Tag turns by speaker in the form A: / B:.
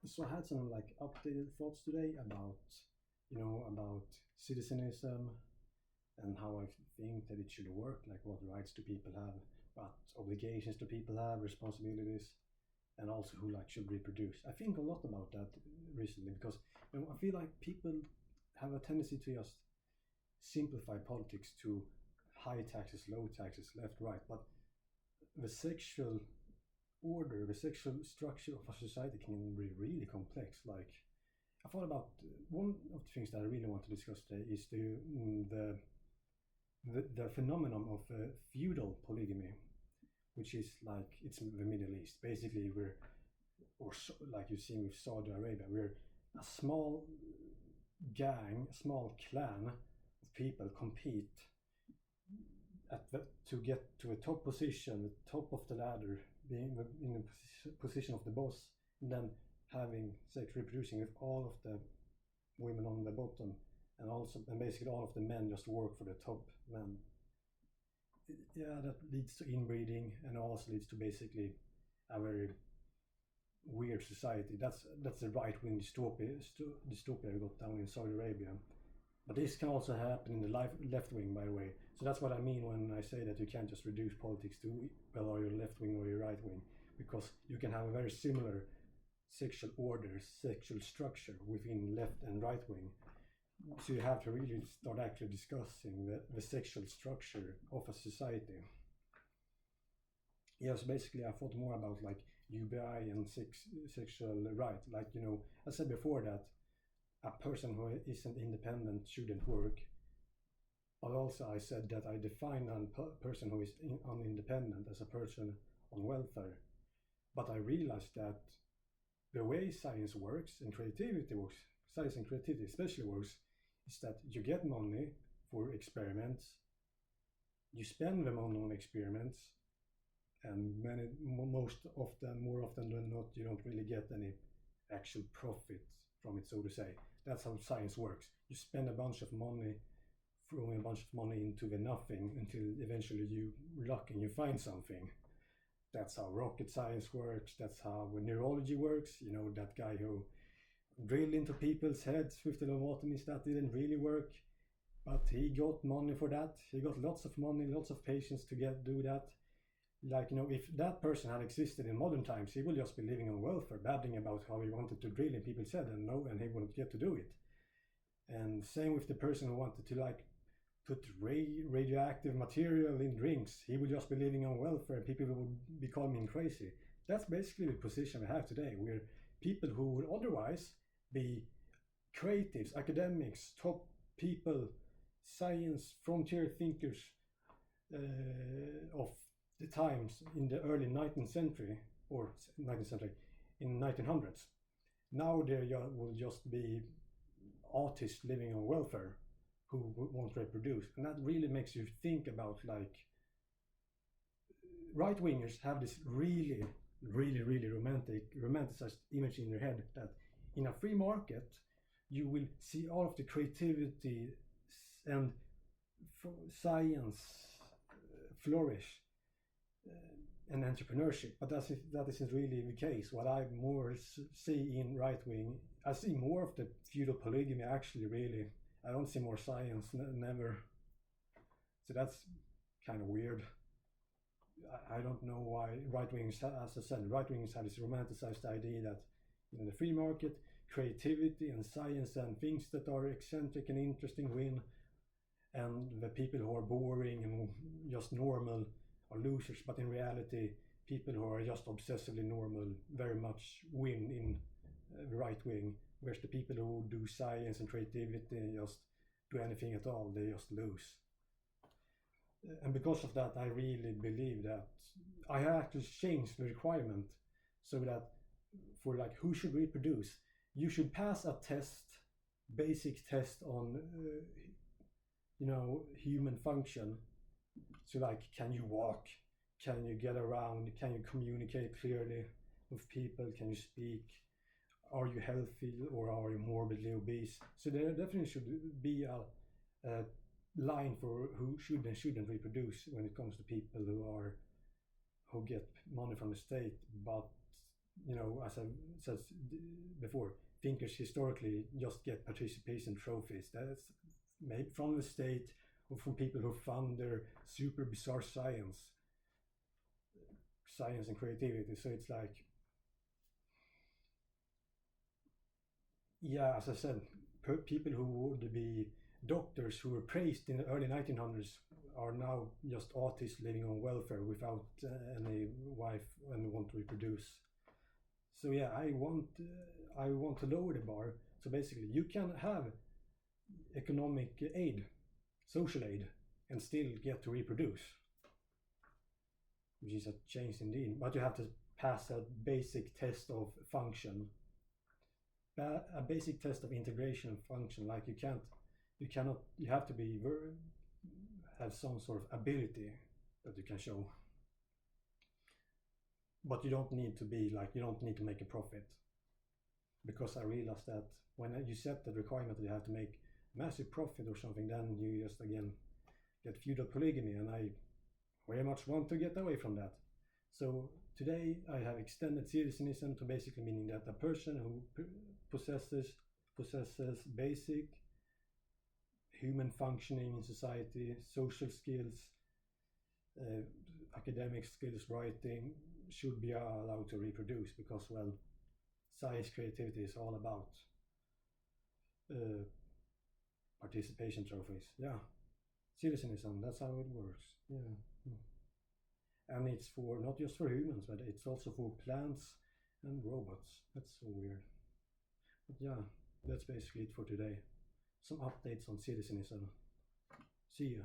A: So I had some like updated thoughts today about, about citizenism and how I think that it should work, like what rights do people have, what obligations do people have, responsibilities, and also who like should reproduce. I think a lot about that recently because I feel like people have a tendency to just simplify politics to high taxes, low taxes, left, right, but the sexual order, the sexual structure of a society can be really complex. Like I thought about one of the things that I really want to discuss today is the phenomenon of feudal polygamy, which is like it's the Middle East. Basically, like you see with Saudi Arabia, we're a small gang, a small clan of people compete to get to a top position, the top of the ladder, being in the position of the boss, and then having sex, reproducing with all of the women on the bottom, and basically all of the men just work for the top men. Yeah, that leads to inbreeding and also leads to basically a very weird society. That's the right wing dystopia we got down in Saudi Arabia. But this can also happen in the left wing, by the way. So that's what I mean when I say that you can't just reduce politics to, well, are you left wing or you right wing? Because you can have a very similar sexual order, sexual structure within left and right wing. So you have to really start actually discussing the sexual structure of a society. Yeah, so basically I thought more about like UBI and sexual right. Like, I said before that a person who isn't independent shouldn't work. But also I said that I define a person who is unindependent as a person on welfare. But I realized that the way science works and creativity works, science and creativity especially works, is that you get money for experiments, you spend the money on experiments, and more often than not, you don't really get any actual profit from it, so to say. That's how science works. You spend a bunch of money, throwing a bunch of money into the nothing until eventually you luck and you find something. That's how rocket science works. That's how neurology works. That guy who drilled into people's heads with the lobotomies, that didn't really work. But he got money for that. He got lots of money, lots of patients to do that. Like, if that person had existed in modern times, he would just be living on welfare, babbling about how he wanted to drill in people's head and he wouldn't get to do it. And same with the person who wanted to like put radioactive material in drinks. He would just be living on welfare and people would be calling him crazy. That's basically the position we have today, where people who would otherwise be creatives, academics, top people, science, frontier thinkers of the times in the early 19th century, or 19th century, in 1900s. Now there will just be artists living on welfare who won't reproduce. And that really makes you think about, like, right-wingers have this really romanticized image in their head that in a free market, you will see all of the creativity and science flourish and entrepreneurship, but that isn't really the case. What I more see in right wing, I see more of the feudal polygamy actually. Really, I don't see more science, never. So that's kind of weird. I don't know why right wings, as I said, right wings have this romanticized idea that the free market, creativity and science and things that are eccentric and interesting win, and the people who are boring and just normal are losers. But in reality, people who are just obsessively normal very much win in the right wing, whereas the people who do science and creativity and just do anything at all, they just lose. And because of that, I really believe that I have actually changed the requirement so that for like who should reproduce, you should pass a test, basic test on human function. So like, can you walk? Can you get around? Can you communicate clearly with people? Can you speak? Are you healthy or are you morbidly obese? So there definitely should be a line for who should and shouldn't reproduce when it comes to people who get money from the state. But as I said before, thinkers historically just get participation trophies. That's made from the state or from people who fund their super bizarre science and creativity. So it's like, yeah, as I said, people who would be doctors who were praised in the early 1900s are now just artists living on welfare without any wife and want to reproduce. So yeah, I want to lower the bar. So basically, you can have economic aid, social aid, and still get to reproduce, which is a change indeed. But you have to pass a basic test of function, a basic test of integration and function. Like you have to have some sort of ability that you can show. But you don't need to make a profit. Because I realized that when you set the requirement that you have to make massive profit or something, then you just again get feudal polygamy, and I very much want to get away from that. So today I have extended citizenism to basically meaning that a person who possesses basic human functioning in society, social skills, academic skills, writing, should be allowed to reproduce, because, well, science creativity is all about participation trophies. Yeah, citizenism, that's how it works. Yeah. And it's for not just for humans, but it's also for plants and robots. That's so weird. But yeah, that's basically it for today. Some updates on citizenism. See ya.